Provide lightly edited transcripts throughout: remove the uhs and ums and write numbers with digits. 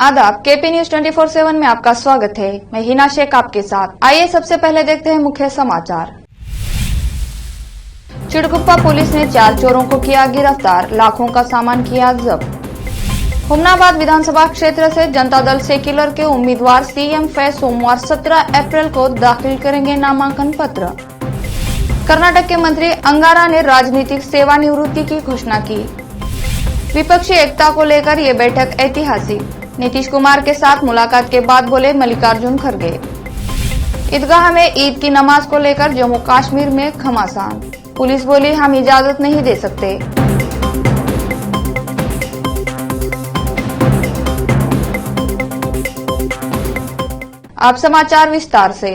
आदाब, KP news 24/7 में आपका स्वागत है। मैं हिना शेख आपके साथ। आइए सबसे पहले देखते हैं मुख्य समाचार। चिड़गुप्पा पुलिस ने 4 चोरों को किया गिरफ्तार, लाखों का सामान किया जब्त। हुमनाबाद विधानसभा क्षेत्र से जनता दल सेक्युलर के उम्मीदवार सीएम फैज सोमवार 17 अप्रैल को दाखिल करेंगे नामांकन पत्र। कर्नाटक के मंत्री अंगारा ने राजनीतिक सेवानिवृत्ति की घोषणा की। विपक्षी एकता को लेकर ये बैठक ऐतिहासिक, नीतीश कुमार के साथ मुलाकात के बाद बोले मल्लिकार्जुन खड़गे। ईदगाह में ईद की नमाज को लेकर जम्मू कश्मीर में घमासान, पुलिस बोली हम इजाजत नहीं दे सकते। अब समाचार विस्तार से।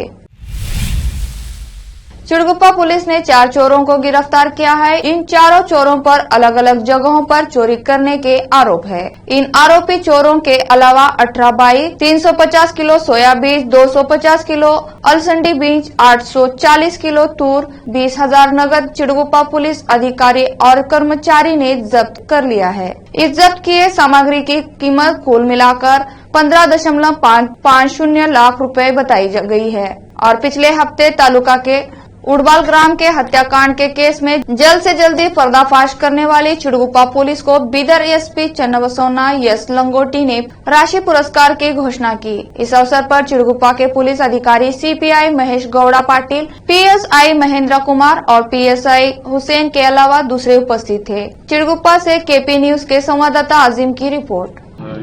चिड़गुप्पा पुलिस ने 4 चोरों को गिरफ्तार किया है। इन चारों चोरों पर अलग अलग जगहों पर चोरी करने के आरोप है। इन आरोपी चोरों के अलावा 18 बाई 350 किलो सोया बीज, 250 किलो अलसंडी बीज, 840 किलो तूर, 20,000 नगद चिड़गुप्पा पुलिस अधिकारी और कर्मचारी ने जब्त कर लिया है। इस जब्त किए सामग्री की कीमत कुल मिलाकर 15.50 लाख रुपए बताई गई है और पिछले हफ्ते तालुका के उड़बाल ग्राम के हत्याकांड के केस में जल्द से जल्दी पर्दाफाश करने वाली चिड़गुप्पा पुलिस को बीदर एसपी चन्नबसवना यस लंगोटी ने राशि पुरस्कार की घोषणा की। इस अवसर पर चिड़गुप्पा के पुलिस अधिकारी सीपीआई महेश गौड़ा पाटिल, पीएसआई महेंद्र कुमार और पीएसआई हुसैन के अलावा दूसरे उपस्थित थे। चिड़गुप्पा से केपी न्यूज के संवाददाता अजीम की रिपोर्ट।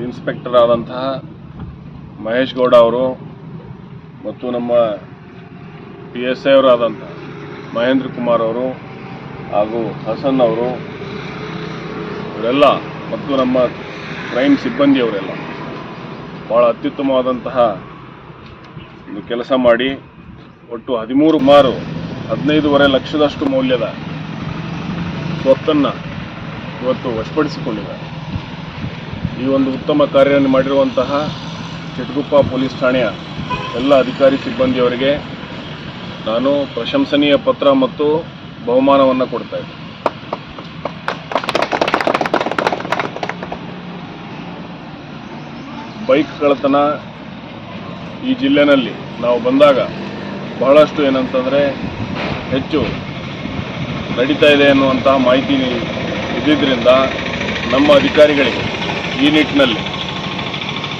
इन्स्पेक्टर आದಂತಹ ಮಹೇಶ್ ಗೌಡ ಅವರು ಮತ್ತು ನಮ್ಮ PSI ಅವರಾದಂಥ ಮಹೇಂದ್ರ ಕುಮಾರ್ ಅವರು ಹಾಗೂ ಹಸನ್ ಅವರು ಇವರೆಲ್ಲ ಮತ್ತು ನಮ್ಮ ಕ್ರೈಮ್ ಸಿಬ್ಬಂದಿಯವರೆಲ್ಲ ಭಾಳ ಅತ್ಯುತ್ತಮವಾದಂತಹ ಒಂದು ಕೆಲಸ ಮಾಡಿ ಒಟ್ಟು 15.5 ಲಕ್ಷದಷ್ಟು ಮೌಲ್ಯದ ಸ್ವತ್ತನ್ನು ಇವತ್ತು ವಶಪಡಿಸಿಕೊಂಡಿದ್ದಾರೆ। ಈ ಒಂದು ಉತ್ತಮ ಕಾರ್ಯವನ್ನು ಮಾಡಿರುವಂತಹ ಚಿಟ್ಟಗುಪ್ಪ ಪೊಲೀಸ್ ಠಾಣೆಯ ಎಲ್ಲ ಅಧಿಕಾರಿ ಸಿಬ್ಬಂದಿಯವರಿಗೆ ನಾನು ಪ್ರಶಂಸನೀಯ ಪತ್ರ ಮತ್ತು ಬಹುಮಾನವನ್ನು ಕೊಡ್ತಾ ಇದ್ದೇನೆ। ಬೈಕ್ ಕಳ್ಳತನ ಈ ಜಿಲ್ಲೆನಲ್ಲಿ ನಾವು ಬಂದಾಗ ಬಹಳಷ್ಟು ಏನಂತಂದರೆ ಹೆಚ್ಚು ನಡೀತಾ ಇದೆ ಅನ್ನುವಂತಹ ಮಾಹಿತಿ ಇದ್ದಿದ್ದರಿಂದ ನಮ್ಮ ಅಧಿಕಾರಿಗಳಿಗೆ ಈ ನಿಟ್ಟಿನಲ್ಲಿ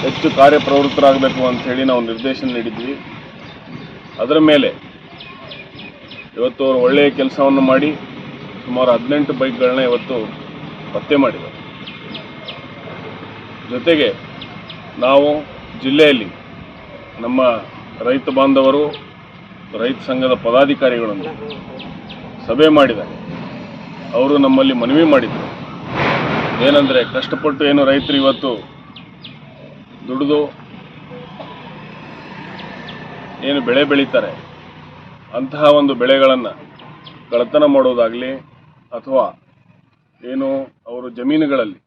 ಹೆಚ್ಚು ಕಾರ್ಯಪ್ರವೃತ್ತರಾಗಬೇಕು ಅಂತ ಹೇಳಿ ನಾವು ನಿರ್ದೇಶನ ನೀಡಿದ್ವಿ। ಅದರ ಮೇಲೆ ಇವತ್ತು ಅವರು ಒಳ್ಳೆಯ ಕೆಲಸವನ್ನು ಮಾಡಿ ಸುಮಾರು 18 ಬೈಕ್ಗಳನ್ನ ಇವತ್ತು ಪತ್ತೆ ಮಾಡಿದ್ದಾರೆ। ಜೊತೆಗೆ ನಾವು ಜಿಲ್ಲೆಯಲ್ಲಿ ನಮ್ಮ ರೈತ ಬಾಂಧವರು, ರೈತ ಸಂಘದ ಪದಾಧಿಕಾರಿಗಳನ್ನು ಸಭೆ ಮಾಡಿದ್ದಾರೆ। ಅವರು ನಮ್ಮಲ್ಲಿ ಮನವಿ ಮಾಡಿದರು, ಏನಂದರೆ ಕಷ್ಟಪಟ್ಟು ಏನು ರೈತರು ಇವತ್ತು ದುಡಿದು ಏನು ಬೆಳೆ ಬೆಳೀತಾರೆ ಅಂತಹ ಒಂದು ಬೆಳೆಗಳನ್ನು ಕಳ್ಳತನ ಮಾಡೋದಾಗಲಿ ಅಥವಾ ಏನು ಅವರು ಜಮೀನುಗಳಲ್ಲಿ।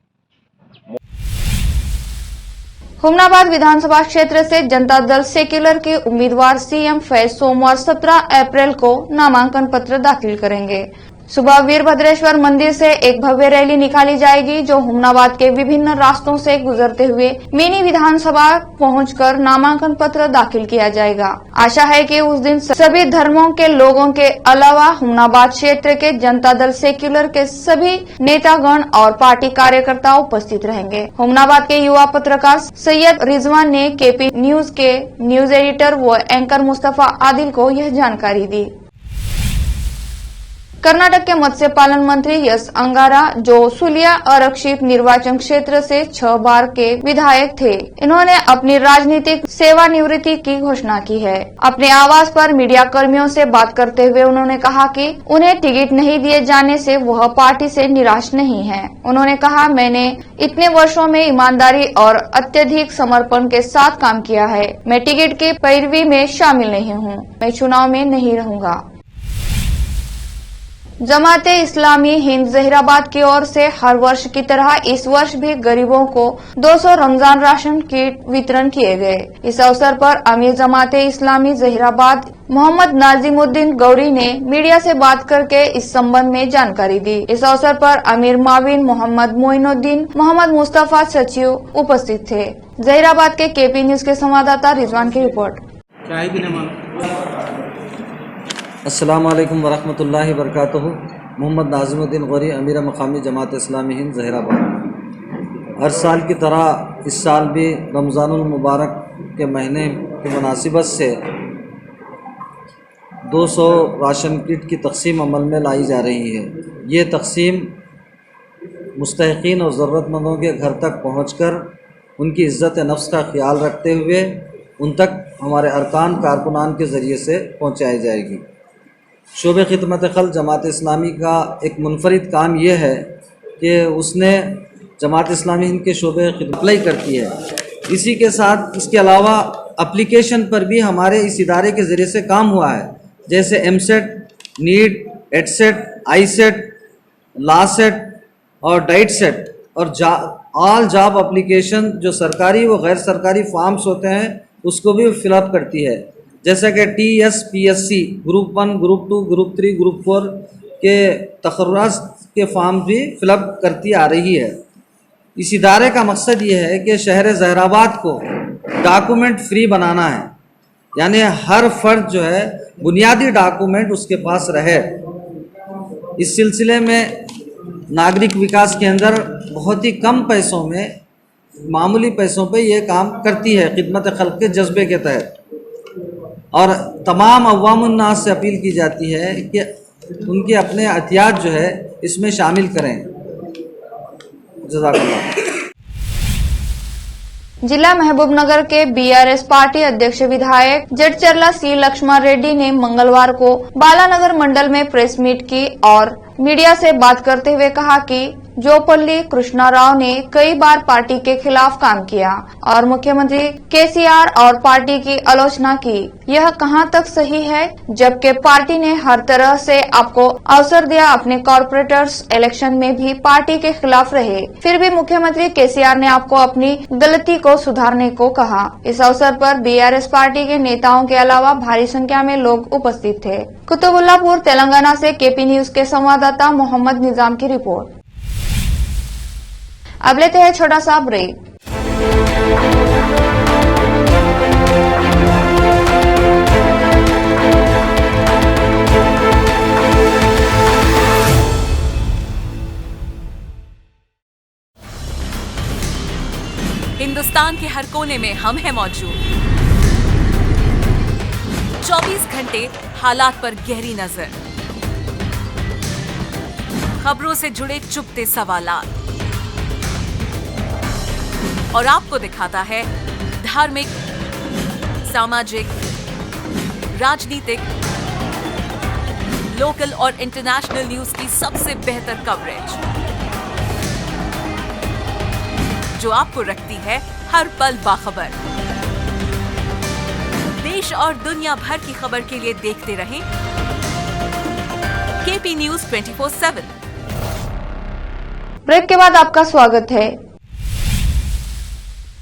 हुमनाबाद विधानसभा क्षेत्र से जनता दल सेक्युलर के उम्मीदवार सीएम फैज सोमवार 17 अप्रैल को नामांकन पत्र दाखिल करेंगे। सुबह वीरभद्रेश्वर मंदिर से एक भव्य रैली निकाली जाएगी जो हुमनाबाद के विभिन्न रास्तों से गुजरते हुए मिनी विधानसभा पहुंचकर नामांकन पत्र दाखिल किया जाएगा। आशा है कि उस दिन सभी धर्मों के लोगों के अलावा हुमनाबाद क्षेत्र के जनता दल सेक्युलर के सभी नेतागण और पार्टी कार्यकर्ता उपस्थित रहेंगे। हुमनाबाद के युवा पत्रकार सैयद रिजवान ने केपी न्यूज के न्यूज एडिटर व एंकर मुस्तफा आदिल को यह जानकारी दी। कर्नाटक के मत्स्य पालन मंत्री यस अंगारा, जो सुलिया आरक्षित निर्वाचन क्षेत्र से 6 बार के विधायक थे, इन्होंने अपनी राजनीतिक सेवानिवृत्ति की घोषणा की है। अपने आवास पर मीडिया कर्मियों से बात करते हुए उन्होंने कहा कि उन्हें टिकट नहीं दिए जाने से वह पार्टी से निराश नहीं है। उन्होंने कहा, मैंने इतने वर्षों में ईमानदारी और अत्यधिक समर्पण के साथ काम किया है। मैं टिकट की पैरवी में शामिल नहीं हूँ। मैं चुनाव में नहीं रहूँगा। जमाते इस्लामी हिंद जहीराबाद की ओर से हर वर्ष की तरह इस वर्ष भी गरीबों को 200 रमजान राशन किट वितरण किए गए। इस अवसर पर अमीर जमाते इस्लामी जहीराबाद मोहम्मद नाजिमुद्दीन गौरी ने मीडिया से बात करके इस संबंध में जानकारी दी। इस अवसर पर अमीर माविन मोहम्मद मोइनुद्दीन, मोहम्मद मुस्तफा सचिव उपस्थित थे। जहीराबाद के केपी न्यूज के संवाददाता रिजवान की रिपोर्ट। क्या है कि नहीं मालूम? अस्सलाम वालेकुम वरहमतुल्लाहि वबरकातुहू। मोहम्मद नाज़िमुद्दीन गौरी, अमीर मकामी जमात इस्लामी हिंद जहीराबाद। हर साल की तरह इस साल भी रमज़ानुल मुबारक के महीने की मुनासिबत से 200 राशन किट की तक़सीम अमल में लाई जा रही है। ये तक़सीम मुस्तहिक़ीन और ज़रूरतमंदों के घर तक पहुंचकर उनकी इज़्ज़त नफ्स का ख्याल रखते हुए उन तक हमारे अरकान कारकुनान के ज़रिए से पहुंचाई जाएगी। शोबे खिदमत खल्क़ जमात इस्लामी का एक मुनफरिद काम यह है कि उसने जमात इस्लामी हिंद के शोबे अप्लाई करती है। इसी के साथ इसके अलावा एप्लीकेशन पर भी हमारे इस इदारे के ज़रिए से काम हुआ है, जैसे एमसेट, नीट, एडसेट, आईसेट, लासेट और डाइट सेट और ऑल जॉब एप्लीकेशन जो सरकारी व गैर सरकारी फॉर्म्स होते हैं उसको भी फिलअप करती है, जैसा कि TSPSC group 1, group 2, group 3, group 4 के तखर्रुजात के फॉर्म भी फिलअप करती आ रही है। इस इदारे का मकसद ये है कि शहर जहीराबाद को डॉक्यूमेंट फ्री बनाना है, यानी हर फर्द जो है बुनियादी डॉक्यूमेंट उसके पास रहे। इस सिलसिले में नागरिक विकास के अंदर बहुत ही कम पैसों में, मामूली पैसों पे ये काम करती है खिदमत खल्क़ के जज्बे के तहत। और तमाम अवामुन नास से अपील की जाती है कि उनके अपने एहतियात जो है इसमें शामिल करें। जज़ाकल्लाह। जिला महबूबनगर के BRS पार्टी अध्यक्ष विधायक जडचर्ला C लक्ष्मण रेड्डी ने मंगलवार को बालानगर मंडल में प्रेस मीट की और मीडिया से बात करते हुए कहा कि जोपल्ली कृष्णा राव ने कई बार पार्टी के खिलाफ काम किया और मुख्यमंत्री KCR और पार्टी की आलोचना की। यह कहां तक सही है, जबकि पार्टी ने हर तरह से आपको अवसर दिया, अपने कॉर्पोरेटर्स इलेक्शन में भी पार्टी के खिलाफ रहे, फिर भी मुख्यमंत्री KCR ने आपको अपनी गलती को सुधारने को कहा। इस अवसर पर BRS पार्टी के नेताओं के अलावा भारी संख्या में लोग उपस्थित थे। कुतुबुल्लापुर तेलंगाना से केपी न्यूज के संवाददाता मोहम्मद निजाम की रिपोर्ट। अब लेते हैं छोटा सा ब्रेक। हिंदुस्तान के हर कोने में हम हैं मौजूद। 24 घंटे हालात पर गहरी नजर, खबरों से जुड़े चुपते सवालात और आपको दिखाता है धार्मिक, सामाजिक, राजनीतिक, लोकल और इंटरनेशनल न्यूज की सबसे बेहतर कवरेज, जो आपको रखती है हर पल बाखबर। देश और दुनिया भर की खबर के लिए देखते रहें केपी न्यूज 24/7। ब्रेक के बाद आपका स्वागत है।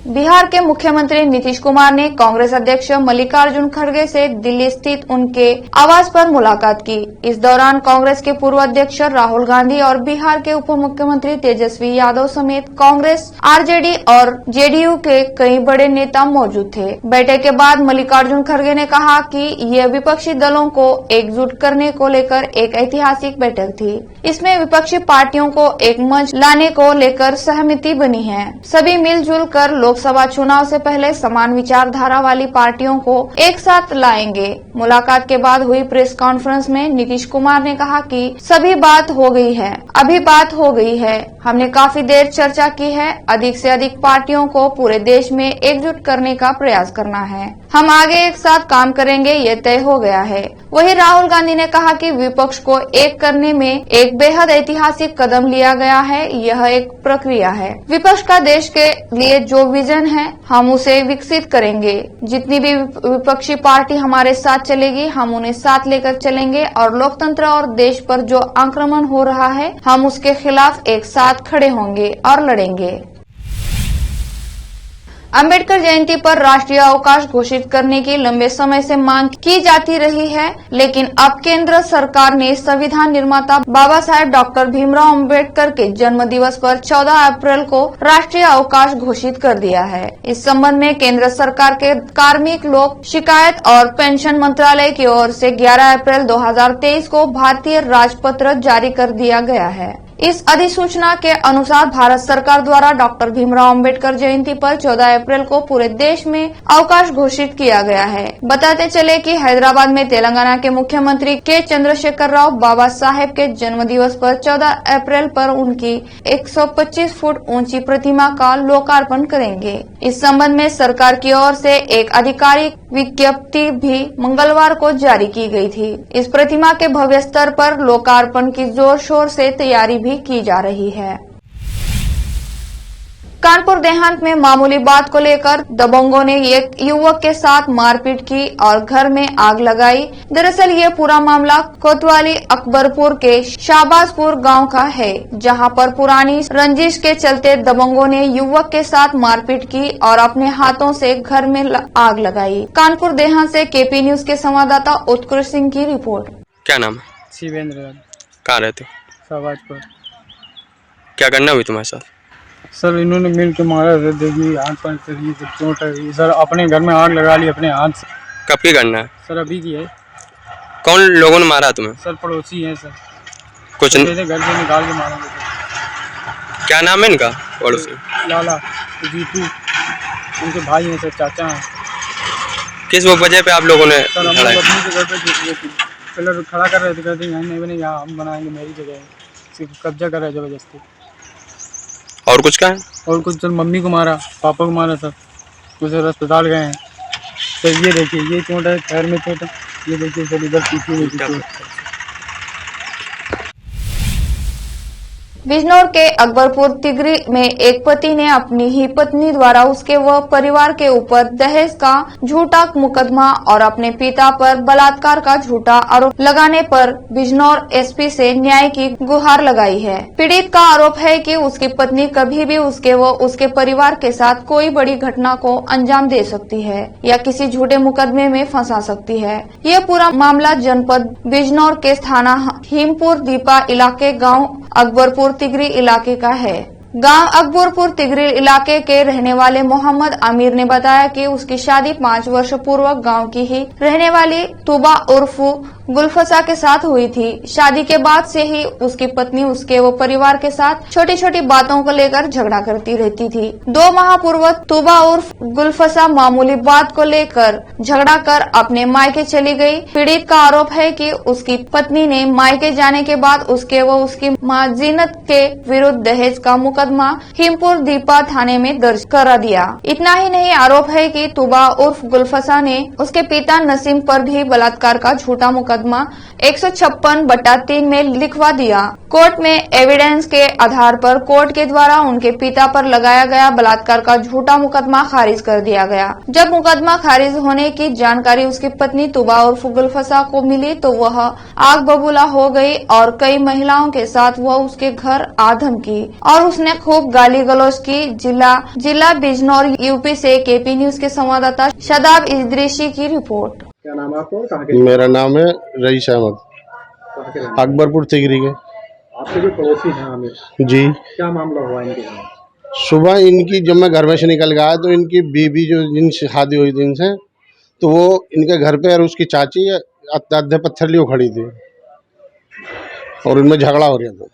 बिहार के मुख्यमंत्री नीतीश कुमार ने कांग्रेस अध्यक्ष मल्लिकार्जुन खड़गे से दिल्ली स्थित उनके आवास पर मुलाकात की। इस दौरान कांग्रेस के पूर्व अध्यक्ष राहुल गांधी और बिहार के उप मुख्यमंत्री तेजस्वी यादव समेत कांग्रेस, आरजेडी और जेडीयू के कई बड़े नेता मौजूद थे। बैठक के बाद मल्लिकार्जुन खड़गे ने कहा कि यह विपक्षी दलों को एकजुट करने को लेकर एक ऐतिहासिक बैठक थी। इसमें विपक्षी पार्टियों को एक मंच लाने को लेकर सहमति बनी है। सभी मिलजुल कर लोकसभा चुनाव से पहले समान विचारधारा वाली पार्टियों को एक साथ लाएंगे। मुलाकात के बाद हुई प्रेस कॉन्फ्रेंस में नीतीश कुमार ने कहा कि सभी बात हो गई है, अभी बात हो गई है। हमने काफी देर चर्चा की है। अधिक से अधिक पार्टियों को पूरे देश में एकजुट करने का प्रयास करना है। हम आगे एक साथ काम करेंगे, ये तय हो गया है। वहीं राहुल गांधी ने कहा कि विपक्ष को एक करने में एक बेहद ऐतिहासिक कदम लिया गया है। यह एक प्रक्रिया है। विपक्ष का देश के लिए जो विजन है हम उसे विकसित करेंगे। जितनी भी विपक्षी पार्टी हमारे साथ चलेगी हम उन्हें साथ लेकर चलेंगे और लोकतंत्र और देश पर जो आक्रमण हो रहा है हम उसके खिलाफ एक साथ खड़े होंगे और लड़ेंगे। अंबेडकर जयंती पर राष्ट्रीय अवकाश घोषित करने की लंबे समय से मांग की जाती रही है, लेकिन अब केंद्र सरकार ने संविधान निर्माता बाबा साहेब डॉक्टर भीमराव अंबेडकर के जन्म दिवस पर 14 अप्रैल को राष्ट्रीय अवकाश घोषित कर दिया है। इस संबंध में केंद्र सरकार के कार्मिक, लोक शिकायत और पेंशन मंत्रालय की ओर से 11 अप्रैल 2023 को भारतीय राजपत्र जारी कर दिया गया है। इस अधिसूचना के अनुसार भारत सरकार द्वारा डॉक्टर भीमराव अंबेडकर जयंती पर 14 अप्रैल को पूरे देश में अवकाश घोषित किया गया है। बताते चले कि हैदराबाद में तेलंगाना के मुख्यमंत्री के चंद्रशेखर राव बाबा साहेब के जन्म दिवस पर 14 अप्रैल पर उनकी 125 फुट ऊंची प्रतिमा का लोकार्पण करेंगे। इस संबंध में सरकार की ओर से एक आधिकारिक विज्ञप्ति भी मंगलवार को जारी की गई थी। इस प्रतिमा के भव्य स्तर पर लोकार्पण की जोर शोर से तैयारी भी की जा रही है। कानपुर देहात में मामूली बात को लेकर दबंगों ने एक युवक के साथ मारपीट की और घर में आग लगाई। दरअसल ये पूरा मामला कोतवाली अकबरपुर के शाहबाजपुर गांव का है, जहां पर पुरानी रंजिश के चलते दबंगों ने युवक के साथ मारपीट की और अपने हाथों से घर में आग लगाई। कानपुर देहात से केपी न्यूज के संवाददाता उत्कृष्ट सिंह की रिपोर्ट। क्या नाम है? शिवेंद्र। कहाँ रहते हो? शाहबाजपुर। क्या करना हुई तुम्हारे साथ? सर इन्होंने मिल के मारा है, देखिए हाथ पैर से ये सब चोट है। सर अपने घर में आग लगा ली अपने हाथ से। कब की करना है? सर अभी की है। कौन लोगों ने मारा तुम्हें? सर पड़ोसी हैं सर, कुछ घर से निकाल के मारेंगे। क्या नाम है इनका? पड़ोसी लाला, जीतू, उनके भाई हैं सर, चाचा हैं। किस वो वजह पे आप लोगों ने सर हम लड़ाई? लोग अपनी जगह पे पिलर खड़ा कर रहे थे, कहते यहाँ नहीं बने, यहाँ हम बनाएंगे, मेरी जगह है। सिर्फ कब्जा कर रहे हैं जबरदस्ती। और कुछ का है? और कुछ सर मम्मी को मारा, पापा को मारा सर, कुछ अस्पताल गए हैं सर। ये देखिए ये चोट है, पैर में चोट है, ये देखिए सर इधर पीछे में चोट। बिजनौर के अकबरपुर तिगरी में एक पति ने अपनी ही पत्नी द्वारा उसके व परिवार के ऊपर दहेज का झूठा मुकदमा और अपने पिता पर बलात्कार का झूठा आरोप लगाने पर बिजनौर एसपी से न्याय की गुहार लगाई है। पीड़ित का आरोप है कि उसकी पत्नी कभी भी उसके व उसके परिवार के साथ कोई बड़ी घटना को अंजाम दे सकती है या किसी झूठे मुकदमे में फंसा सकती है। यह पूरा मामला जनपद बिजनौर के थाना हिमपुर दीपा इलाके गाँव अकबरपुर तिगरी इलाके का है। गांव अकबरपुर तिगरी इलाके के रहने वाले मोहम्मद आमिर ने बताया कि उसकी शादी 5 वर्ष पूर्व गांव की ही रहने वाली तुबा उर्फ गुलफसा के साथ हुई थी। शादी के बाद से ही उसकी पत्नी उसके वो परिवार के साथ छोटी छोटी बातों को लेकर झगड़ा करती रहती थी। 2 माह पूर्व तुबा उर्फ गुलफसा मामूली बात को लेकर झगड़ा कर अपने मायके चली गई। पीड़ित का आरोप है कि उसकी पत्नी ने मायके जाने के बाद उसके व उसकी मां जीनत के विरुद्ध दहेज का मुकदमा हिमपुर दीपा थाने में दर्ज करा दिया। इतना ही नहीं, आरोप है कि तुबा उर्फ गुलफसा ने उसके पिता नसीम पर भी बलात्कार का झूठा मुकदमा 156/3 में लिखवा दिया। कोर्ट में एविडेंस के आधार पर कोर्ट के द्वारा उनके पिता पर लगाया गया बलात्कार का झूठा मुकदमा खारिज कर दिया गया। जब मुकदमा खारिज होने की जानकारी उसकी पत्नी तुबा उर्फ गुलफसा को मिली तो वह आग बबूला हो गई और कई महिलाओं के साथ वह उसके घर आ धमकी और उसने खूब गाली गलौज की। जिला बिजनौर यूपी से केपी न्यूज के संवाददाता शादाब इदरीसी की रिपोर्ट। क्या नाम है आपको? मेरा नाम है रईस अहमद, अकबरपुर तिगरी के। आपके जो पड़ोसी हैं आमिर जी, क्या मामला हुआ इनके साथ? सुबह इनकी जब मैं घर में से निकल गया तो इनकी बीवी जो जिनसे शादी हुई थी इनसे, तो वो इनके घर पे और उसकी चाची आधे पत्थर लिए खड़ी थी और इनमें झगड़ा हो रहा था।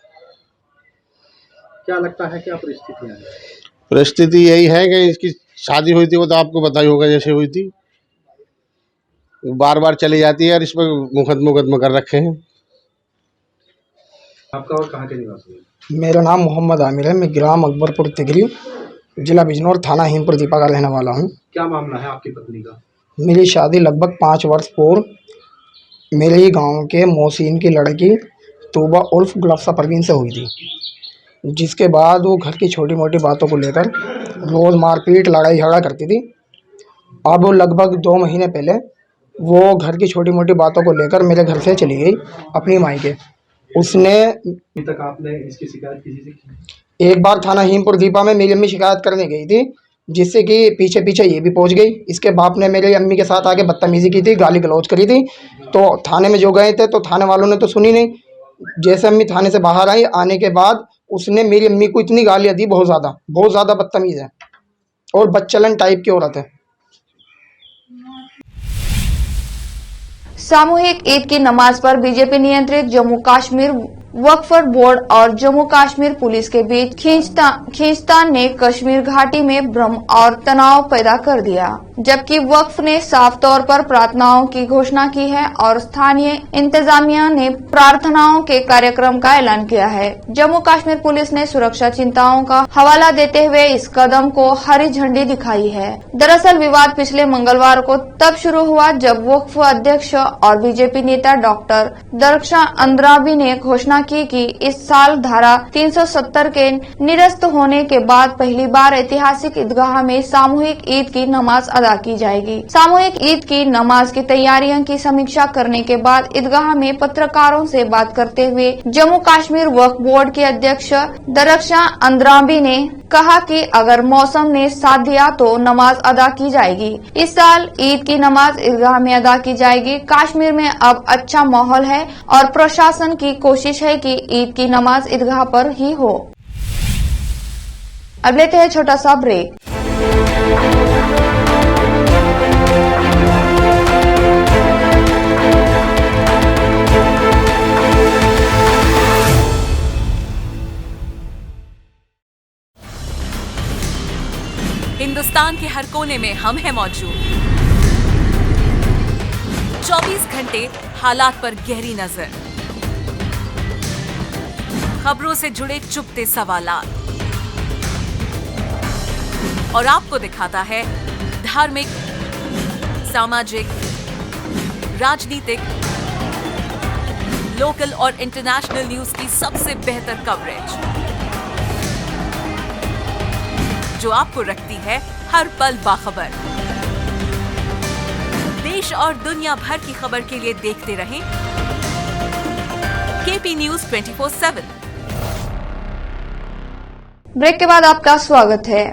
क्या लगता है क्या परिस्थितियाँ हैं? परिस्थिति यही है कि इसकी शादी हुई थी, वो तो आपको पता ही होगा जैसे हुई थी, बार बार चली जाती है और इस पर मुकदमा कर रखे हैं। आपका और कहाँ के निवासी है? मेरा नाम मोहम्मद आमिर है। मैं ग्राम अकबरपुर तिगरी, जिला बिजनौर, थाना हिमपुर दीपा का रहने वाला हूँ। क्या मामला है आपकी पत्नी का? मेरी शादी लगभग 5 वर्ष पूर्व मेरे ही गांव के मोहसिन की लड़की तूबा उर्फ गुलफसा परवीन से हुई थी, जिसके बाद वो घर की छोटी मोटी बातों को लेकर रोज़ मारपीट लड़ाई झगड़ा करती थी। अब वो लगभग 2 महीने पहले वो घर की छोटी मोटी बातों को लेकर मेरे घर से चली गई अपनी मायके। उसने अभी तक आपने इसकी शिकायत किसी से की? एक बार थाना हिमपुर दीपा में मेरी अम्मी शिकायत करने गई थी, जिससे कि पीछे पीछे ये भी पहुंच गई। इसके बाप ने मेरी अम्मी के साथ आके बदतमीजी की थी, गाली गलौज करी थी। तो थाने में जो गए थे तो थाने वालों ने तो सुनी नहीं। जैसे अम्मी थाने से बाहर आई, आने के बाद उसने मेरी अम्मी को इतनी गालियाँ दी, बहुत ज़्यादा बदतमीज़ है और बदचलन टाइप की औरत है। सामूहिक ईद की नमाज पर बीजेपी नियंत्रित जम्मू कश्मीर वक्फ बोर्ड और जम्मू कश्मीर पुलिस के बीच खींचतान ने कश्मीर घाटी में भ्रम और तनाव पैदा कर दिया, जबकि वक्फ ने साफ तौर पर प्रार्थनाओं की घोषणा की है और स्थानीय इंतजामिया ने प्रार्थनाओं के कार्यक्रम का ऐलान किया है। जम्मू कश्मीर पुलिस ने सुरक्षा चिंताओं का हवाला देते हुए इस कदम को हरी झंडी दिखाई है। दरअसल विवाद पिछले मंगलवार को तब शुरू हुआ जब वक्फ अध्यक्ष और बीजेपी नेता डॉक्टर दरख्शां अंद्राबी ने घोषणा की कि इस साल धारा 370 के निरस्त होने के बाद पहली बार ऐतिहासिक ईदगाह में सामूहिक ईद की नमाज अदा की जाएगी। सामूहिक ईद की नमाज की तैयारियों की समीक्षा करने के बाद ईदगाह में पत्रकारों से बात करते हुए जम्मू कश्मीर वक्फ बोर्ड के अध्यक्ष दरख्शां अंद्राबी ने कहा कि अगर मौसम ने साथ दिया तो नमाज अदा की जाएगी। इस साल ईद की नमाज ईदगाह में अदा की जाएगी। कश्मीर में अब अच्छा माहौल है और प्रशासन की कोशिश है कि ईद की नमाज ईदगाह पर ही हो। अब लेते हैं छोटा सा ब्रेक। हिंदुस्तान के हर कोने में हम हैं मौजूद। 24 घंटे हालात पर गहरी नजर, खबरों से जुड़े चुपते सवालात और आपको दिखाता है धार्मिक, सामाजिक, राजनीतिक, लोकल और इंटरनेशनल न्यूज की सबसे बेहतर कवरेज, जो आपको रखती है हर पल बाखबर। देश और दुनिया भर की खबर के लिए देखते रहें केपी न्यूज 24/7। ब्रेक के बाद आपका स्वागत है।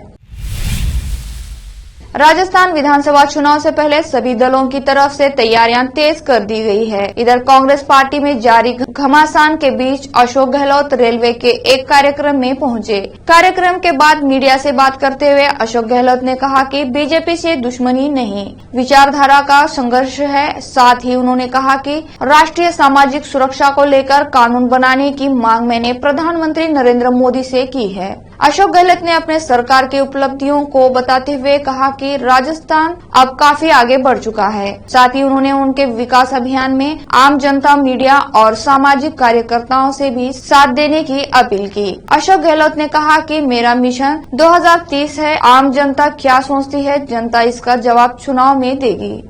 राजस्थान विधानसभा चुनाव से पहले सभी दलों की तरफ से तैयारियां तेज कर दी गई है। इधर कांग्रेस पार्टी में जारी घमासान के बीच अशोक गहलोत रेलवे के एक कार्यक्रम में पहुंचे। कार्यक्रम के बाद मीडिया से बात करते हुए अशोक गहलोत ने कहा कि बीजेपी से दुश्मनी नहीं, विचारधारा का संघर्ष है। साथ ही उन्होंने कहा कि राष्ट्रीय सामाजिक सुरक्षा को लेकर कानून बनाने की मांग मैंने प्रधानमंत्री नरेंद्र मोदी से की है। अशोक गहलोत ने अपने सरकार की उपलब्धियों को बताते हुए कहा कि राजस्थान अब काफी आगे बढ़ चुका है। साथ ही उन्होंने उनके विकास अभियान में आम जनता, मीडिया और सामाजिक कार्यकर्ताओं से भी साथ देने की अपील की। अशोक गहलोत ने कहा कि मेरा मिशन 2030 है। आम जनता क्या सोचती है, जनता इसका जवाब चुनाव में देगी।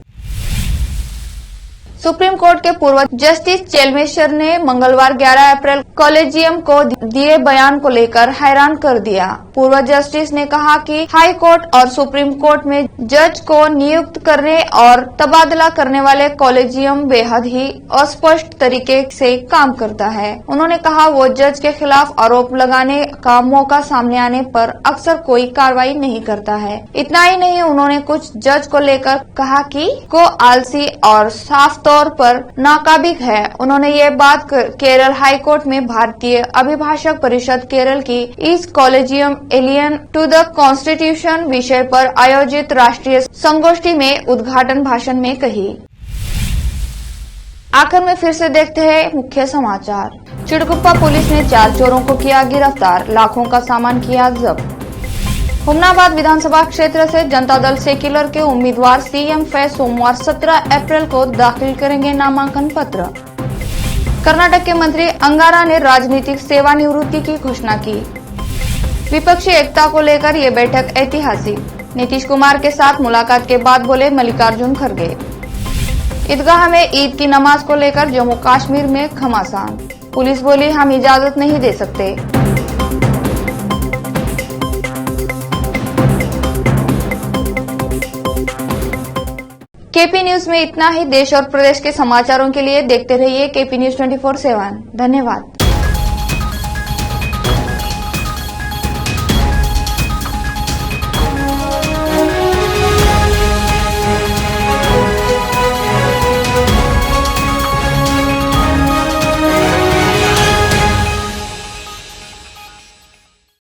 सुप्रीम कोर्ट के पूर्व जस्टिस चेलमेश्वर ने मंगलवार 11 अप्रैल कॉलेजियम को दिए बयान को लेकर हैरान कर दिया। पूर्व जस्टिस ने कहा कि हाई कोर्ट और सुप्रीम कोर्ट में जज को नियुक्त करने और तबादला करने वाले कॉलेजियम बेहद ही अस्पष्ट तरीके से काम करता है। उन्होंने कहा वो जज के खिलाफ आरोप लगाने का मौका सामने आने पर अक्सर कोई कार्रवाई नहीं करता है। इतना ही नहीं, उन्होंने कुछ जज को लेकर कहा कि को आलसी और साफ तौर पर नाकाबिज है। उन्होंने ये बात केरल हाई कोर्ट में भारतीय अभिभाषक परिषद केरल की इस collegium alien to the constitution विषय पर आयोजित राष्ट्रीय संगोष्ठी में उद्घाटन भाषण में कही। आखिर में फिर से देखते हैं मुख्य समाचार। चिड़कुप्पा पुलिस ने 4 चोरों को किया गिरफ्तार, लाखों का सामान किया जब्त। हुमनाबाद विधानसभा क्षेत्र से जनता दल सेक्युलर के उम्मीदवार सीएम फैज सोमवार 17 अप्रैल को दाखिल करेंगे नामांकन पत्र। कर्नाटक के मंत्री अंगारा ने राजनीतिक सेवानिवृत्ति की घोषणा की। विपक्षी एकता को लेकर ये बैठक ऐतिहासिक, नीतीश कुमार के साथ मुलाकात के बाद बोले मल्लिकार्जुन खड़गे। ईदगाह में ईद की नमाज को लेकर जम्मू कश्मीर में घमासान, पुलिस बोली हम इजाजत नहीं दे सकते। केपी न्यूज में इतना ही। देश और प्रदेश के समाचारों के लिए देखते रहिए केपी न्यूज 24/7। धन्यवाद।